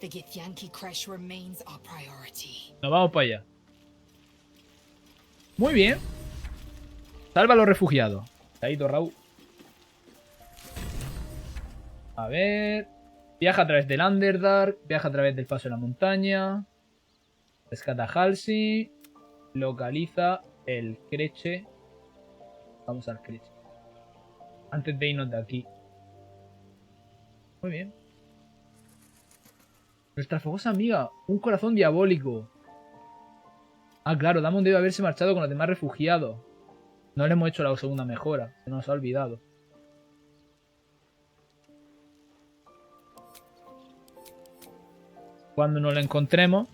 the Githyanki crash remains our priority. Nos vamos para allá. Muy bien. Salva a los refugiados. Caído, Raúl. A ver. Viaja a través del Underdark. Viaja a través del paso de la montaña. Rescata a Halsey. Localiza el Creche. Vamos al Creche. Antes de irnos de aquí. Muy bien. Nuestra fogosa amiga. Un corazón diabólico. Ah, claro. Damon debe haberse marchado con los demás refugiados. No le hemos hecho la segunda mejora. Se nos ha olvidado. Cuando nos la encontremos,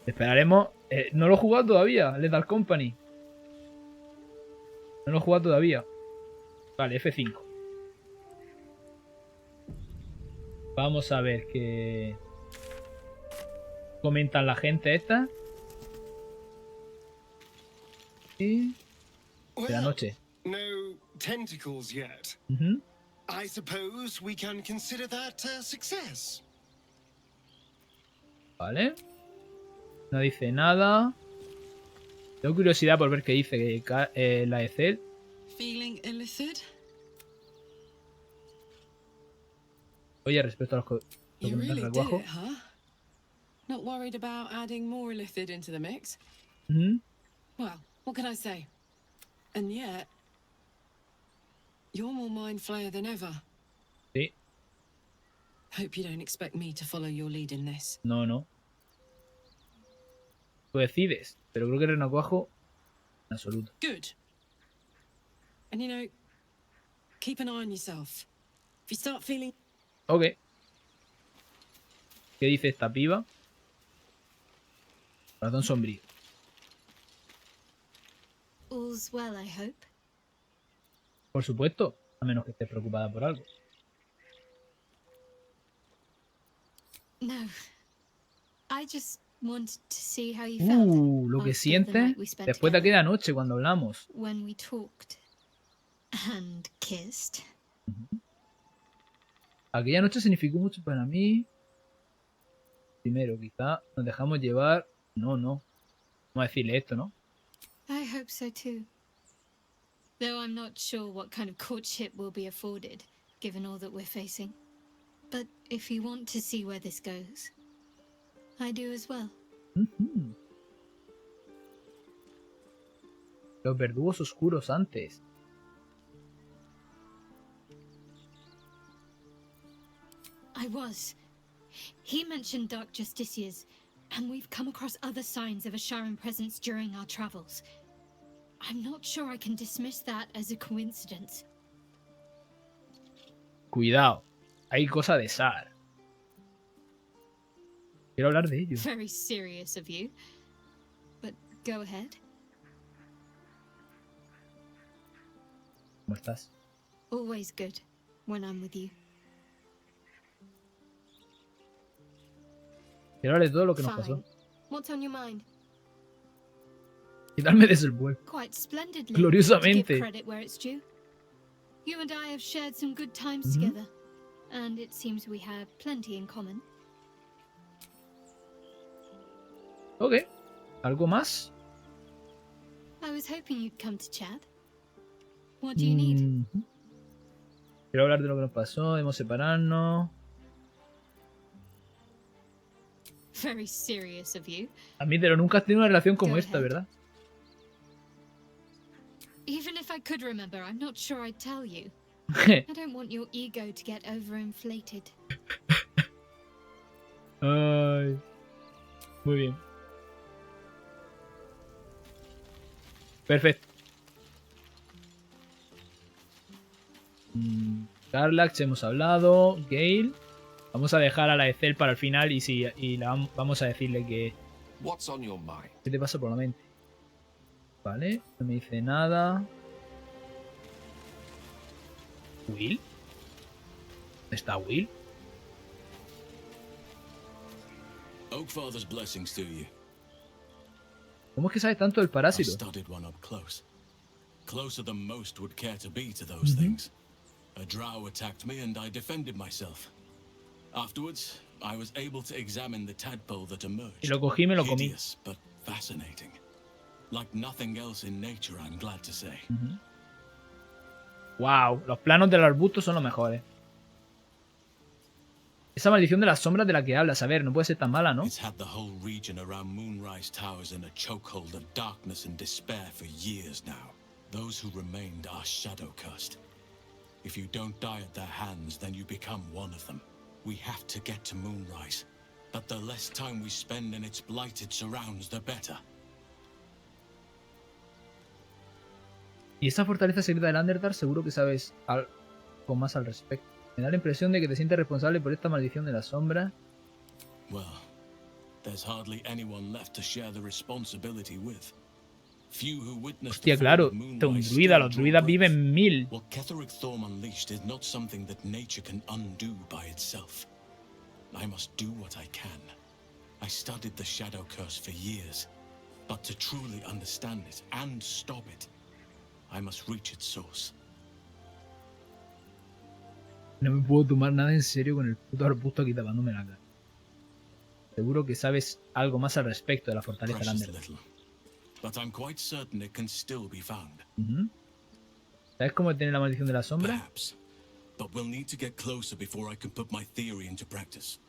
esperaremos. No lo he jugado todavía, Lethal Company. No lo he jugado todavía. Vale, F5. Vamos a ver qué comentan la gente esta. Y de la noche. No tentacles yet. I suppose we can consider that a success. Vale. No dice nada. Tengo curiosidad por ver qué dice la Ethel. Feeling illithid? Oye, respecto a los You really did recuajo. it, huh? Not worried about adding more illithid into the mix? Well, what can I say? And yet, you're more mind flayer than ever. Sí. Hope you don't expect me to follow your lead in this. No. Tú decides, pero creo que renacuajo en absoluto. Good. And you know, keep an eye on yourself. If you start feeling... Ok. ¿Qué dice esta piba? Corazón sombrío. All's well, I hope. Por supuesto, a menos que estés preocupada por algo. No. I just wanted to see how you felt. Lo que sientes después de aquella noche cuando hablamos. When we talked and kissed. Aquella noche significó mucho para mí. Primero, quizá nos dejamos llevar. No. Vamos a decirle esto, ¿no? I hope so too. Though I'm not sure what kind of courtship will be afforded, given all that we're facing. But if you want to see where this goes, I do as well. Los verdugos oscuros antes. I was. He mentioned Dark Justiciars, And we've come across other signs of a Sharon presence during our travels. I'm not sure I can dismiss that as a coincidence. Cuidado, hay cosa de Sar. Quiero hablar de ello. Very serious of you. But go ahead. ¿Cómo estás? Always good when I'm with you. Quiero hablar de todo lo que nos pasó. What's on your mind? Quitarme de ese vuelo. Quite splendidly. Gloriosamente. To give credit where it's due. You and I have shared some good times together, and it seems we have plenty in common. Ok. ¿Algo más? I was hoping you'd come to chat. What do you need? Quiero hablar de lo que nos pasó, debemos separarnos. Very serious of you. Admítelo, nunca has tenido una relación como esta, ¿verdad? Even if I could remember, I'm not sure I'd tell you. I don't want your ego to get overinflated. Ay. Muy bien. Perfecto. Carlax hemos hablado. Gale. Vamos a dejar a la Ethel para el final y vamos a decirle que... ¿Qué te pasa por la mente? Vale, no me dice nada. ¿Will? ¿Dónde está Will? Oakfather's blessings to you. ¿Cómo es que sabe tanto del parásito? I studied one up close. Closer than most would care to be to those things. A drow attacked me and I defended myself. Afterwards, I was able to examine the tadpole that emerged. Y lo cogí y me lo comí. Hideous, but fascinating. Like nothing else in nature, I'm glad to say. Wow, los planos del arbusto son los mejores. Esa maldición de las sombras de la que hablas, a ver, no puede ser tan mala, ¿no? It's had the whole region around Moonrise Towers in a chokehold of darkness and despair for years now. Those who remained are shadow cursed. If you don't die at their hands, then you become one of them. We have to get to Moonrise, but the less time we spend in its blighted surrounds, the better. Y esa fortaleza secreta del Underdark, seguro que sabes algo más al respecto. Me da la impresión de que te sientes responsable por esta maldición de la sombra. Well, there's hardly anyone left to share the responsibility with. Few who witnessed Hostia, claro, un druida, los druidas viven 1000. What Ketheric Thorm unleashed is not something that nature can undo by itself. I must do what I can. I studied the Shadow Curse for years, but to truly understand it and stop it, I must reach its source. No me puedo tomar nada en serio con el puto arbusto aquí tapándome la cara. Seguro que sabes algo más al respecto de la fortaleza del Underdark. But I'm quite certain it can still be found. ¿Sabes cómo tener la maldición de la sombra? Perhaps, but we'll need to get closer before I can put my theory into practice.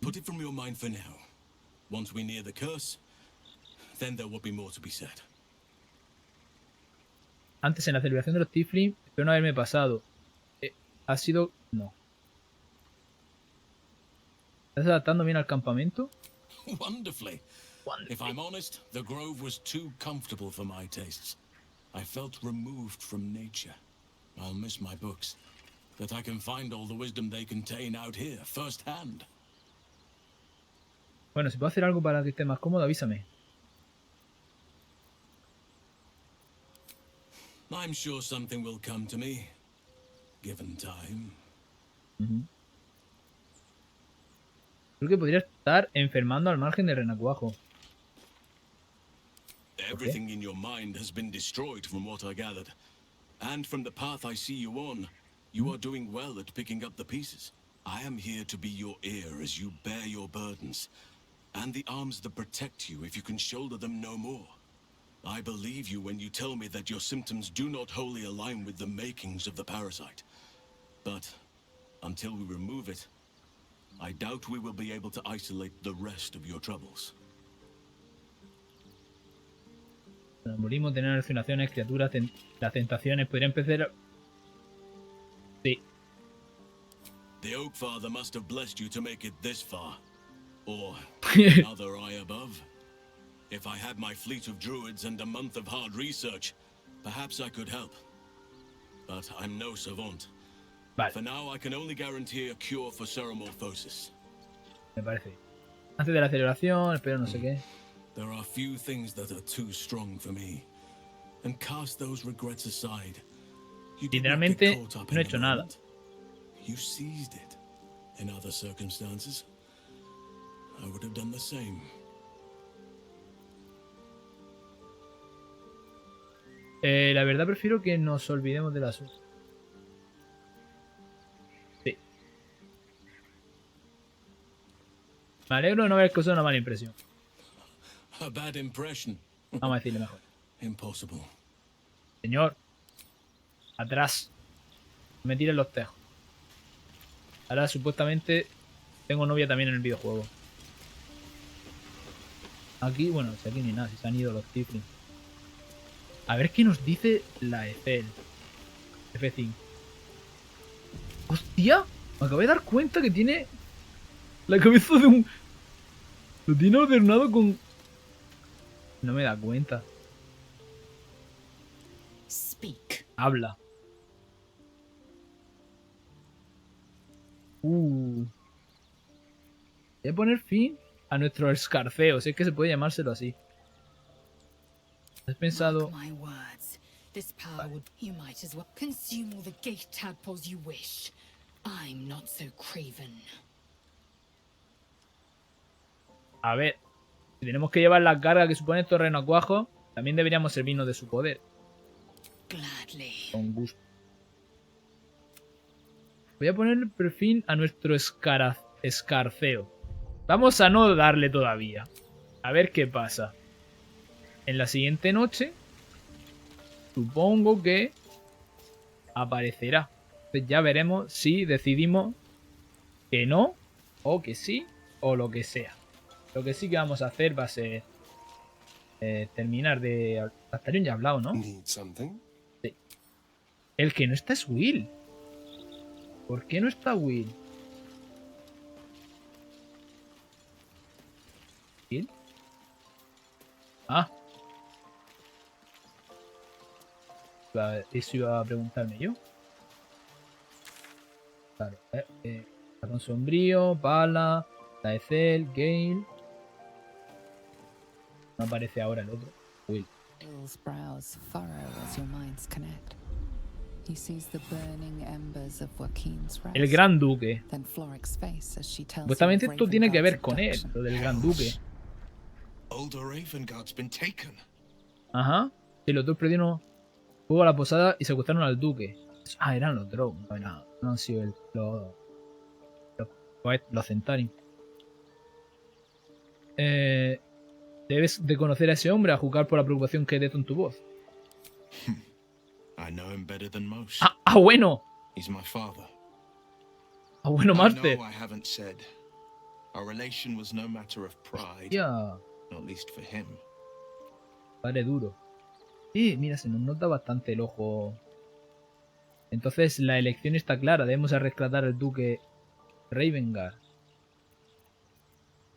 Put it from your mind for now. Once we near the curse, then there will be more to be said. Antes en la celebración de los Tiflin, espero no haberme pasado. Ha sido... no. ¿Estás adaptando bien al campamento? Wonderfully. If I'm honest, the grove was too comfortable for my tastes. I felt removed from nature. I'll miss my books, but I can find all the wisdom they contain out here, firsthand. Bueno, si puedo hacer algo para que esté más cómodo, avísame. I'm sure something will come to me, given time. Creo que podría estar enfermando al margen del renacuajo. Everything in your mind has been destroyed from what I gathered. And from the path I see you on, you are doing well at picking up the pieces. I am here to be your ear as you bear your burdens, and the arms that protect you if you can shoulder them no more. I believe you when you tell me that your symptoms do not wholly align with the makings of the parasite. But until we remove it, I doubt we will be able to isolate the rest of your troubles. El algoritmo, tener alucinaciones, criaturas, las tentaciones, podría empezar... Sí. The Oak Father must have blessed you to make it this far. Or another eye above. If I had my fleet of druids and a month of hard research, perhaps I could help. But I'm no savant. Vale. For now, I can only guarantee a cure for ceremorphosis. Me parece. Antes de la celebración, espero no sé qué. There are few things that are too strong for me. And cast those regrets aside. You did not get Literalmente caught up no he in the hecho nada. moment. You seized it. In other circumstances, I would have done the same. La verdad prefiero que nos olvidemos del asunto. Sí. Me alegro de no haber causado una mala impresión. A bad impression. Vamos a decirle mejor. Impossible. Señor. Atrás. No me tiren los tejos. Ahora supuestamente tengo novia también en el videojuego. Aquí, bueno, si aquí ni nada, si se han ido los tieflings. A ver qué nos dice la Ethel. F5. ¡Hostia! Me acabo de dar cuenta que tiene la cabeza de un... Lo tiene adornado con... No me da cuenta. Speak. Habla. Voy a poner fin a nuestro escarceo. Si es que se puede llamárselo así. ¿Has pensado? Mark my words. This power would... You might as well consume all the gate tadpoles you wish. I'm not so craven. A ver. Si tenemos que llevar la carga que supone estos renacuajos, también deberíamos servirnos de su poder. Gladly. Con gusto. Voy a poner por fin a nuestro escarceo. Vamos a no darle todavía. A ver qué pasa. En la siguiente noche, supongo que aparecerá. Entonces ya veremos si decidimos que no, o que sí, o lo que sea. Lo que sí que vamos a hacer va a ser terminar de... Astarion ya ha hablado, ¿no? Sí. El que no está es Will. ¿Por qué no está Will? ¿Will? Ah. Eso iba a preguntarme yo. Claro. Con sombrío, Pala, la Ethel, Gale. No aparece ahora el otro. Will. Will's brows furrow as your minds connect. He sees the burning embers of Joaquin's rest. El Gran Duque. Then Floric's face as she tells Supuestamente you of esto tiene que ver Ravengard's con él, abduction. lo del Gran Duque. Older Ravengard's been taken. Ajá. Y los dos perdieron fuego a la posada y secuestraron al duque. Ah, eran los Drow. No han sido los Centauri. Debes de conocer a ese hombre a juzgar por la preocupación que detona en tu voz. I know him better than most. Ah, bueno. He's my father. Ah, bueno, Master. I know I haven't said. Our relation was no matter of pride. Ya. Not least for him. Padre duro. Mira, se nos nota bastante el ojo. Entonces la elección está clara. Debemos rescatar al duque Ravengard.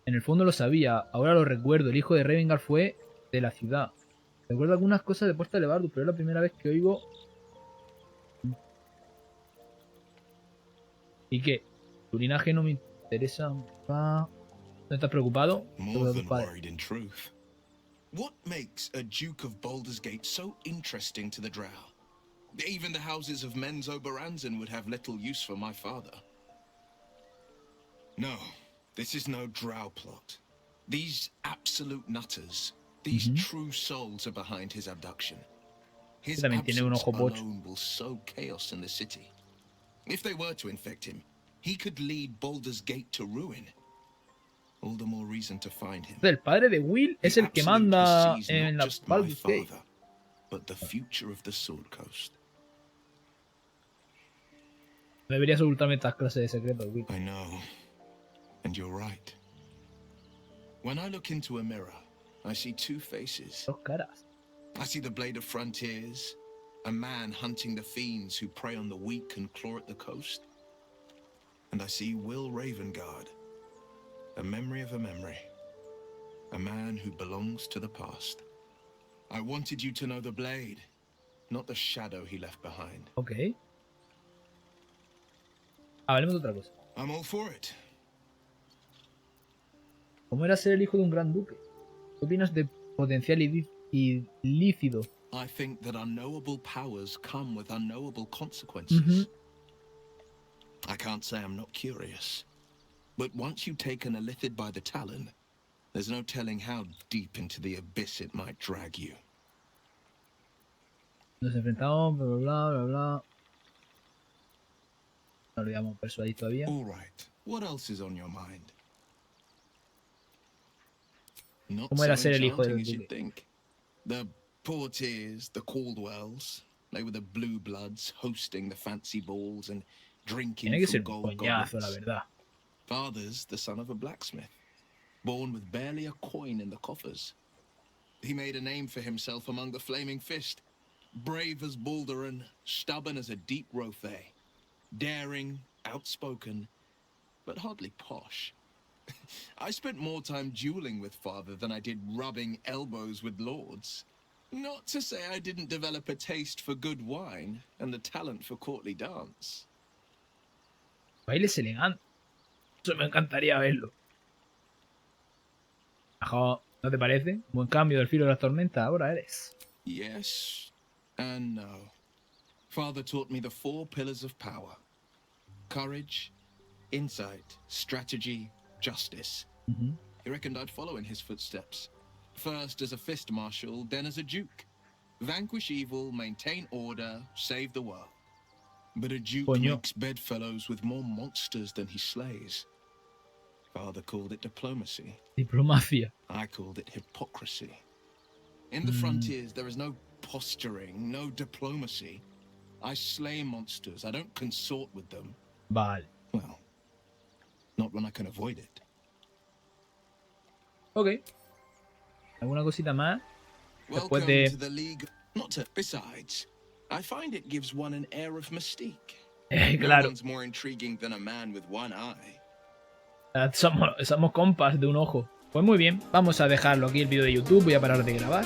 En el fondo lo sabía. Ahora lo recuerdo. El hijo de Ravengard fue de la ciudad. Recuerdo algunas cosas de Puerta de Baldur's, pero es la primera vez que oigo... ¿Y qué? Tu linaje no me interesa. ¿No estás preocupado? More than worried, in truth. What makes a Duke of Baldur's Gate so interesting to the Drow? Even the houses of Men's Oberanzen would have little use for my father. No, this is no Drow plot. These absolute nutters, these true souls are behind his abduction. His absence alone will sow chaos in the city. If they were to infect him, he could lead Baldur's Gate to ruin. All the more reason to find him. El padre de Will es el que manda en la Baldur's Gate. But the future of the Sword Coast. Deberías ocultarme estas clases de secretos, Will. I know. And you're right. When I look into a mirror, I see two faces. Dos caras. I see the Blade of Frontiers, a man hunting the fiends who prey on the weak and claw at the coast. And I see Will Ravengard, A memory of a memory. A man who belongs to the past. I wanted you to know the blade, not the shadow he left behind. Ok. Hablemos de otra cosa. I'm all for it. ¿Cómo era ser el hijo de un gran duque? ¿Qué opinas de potencial ilícito? I think that unknowable powers come with unknowable consequences. I can't say I'm not curious, but once you've taken a lithid by the talon, there's no telling how deep into the abyss it might drag you. Nos enfrentamos, bla bla bla bla. No olvidamos persuadir todavía. All right. What else is on your mind? Not ¿Cómo era so ser el hijo enchanting del as you'd duque? think. The Portiers, the Caldwells, they were the blue bloods hosting the fancy balls and drinking Tiene que from ser un gold coñazo, la goblets. verdad. Father's the son of a blacksmith, born with barely a coin in the coffers. He made a name for himself among the Flaming Fist. Brave as Baldurin, stubborn as a deep Rothay. Daring, outspoken, but hardly posh. I spent more time dueling with father than I did rubbing elbows with lords. Not to say I didn't develop a taste for good wine and the talent for courtly dance. Bailes elegantes. Eso me encantaría verlo. Ajo, ¿no te parece? Buen cambio del filo de la tormenta, ahora eres. Yes and no. Father taught me the 4 pillars of power. Courage, insight, strategy, justice. He reckoned I'd follow in his footsteps. First as a fist marshal, then as a duke. Vanquish evil, maintain order, save the world. But a duke makes bedfellows with more monsters than he slays. Father called it diplomacy. Diplomacia. I called it hypocrisy. In the frontiers, there is no posturing, no diplomacy. I slay monsters. I don't consort with them. Vale. Well, not when I can avoid it. Ok. ¿Alguna cosita más? Después Welcome de... to the League. Not to... Besides, I find it gives one an air of mystique. Claro. No one's more intriguing than a man with one eye. Somos compas de un ojo. Pues muy bien, vamos a dejarlo aquí el vídeo de YouTube. Voy a parar de grabar.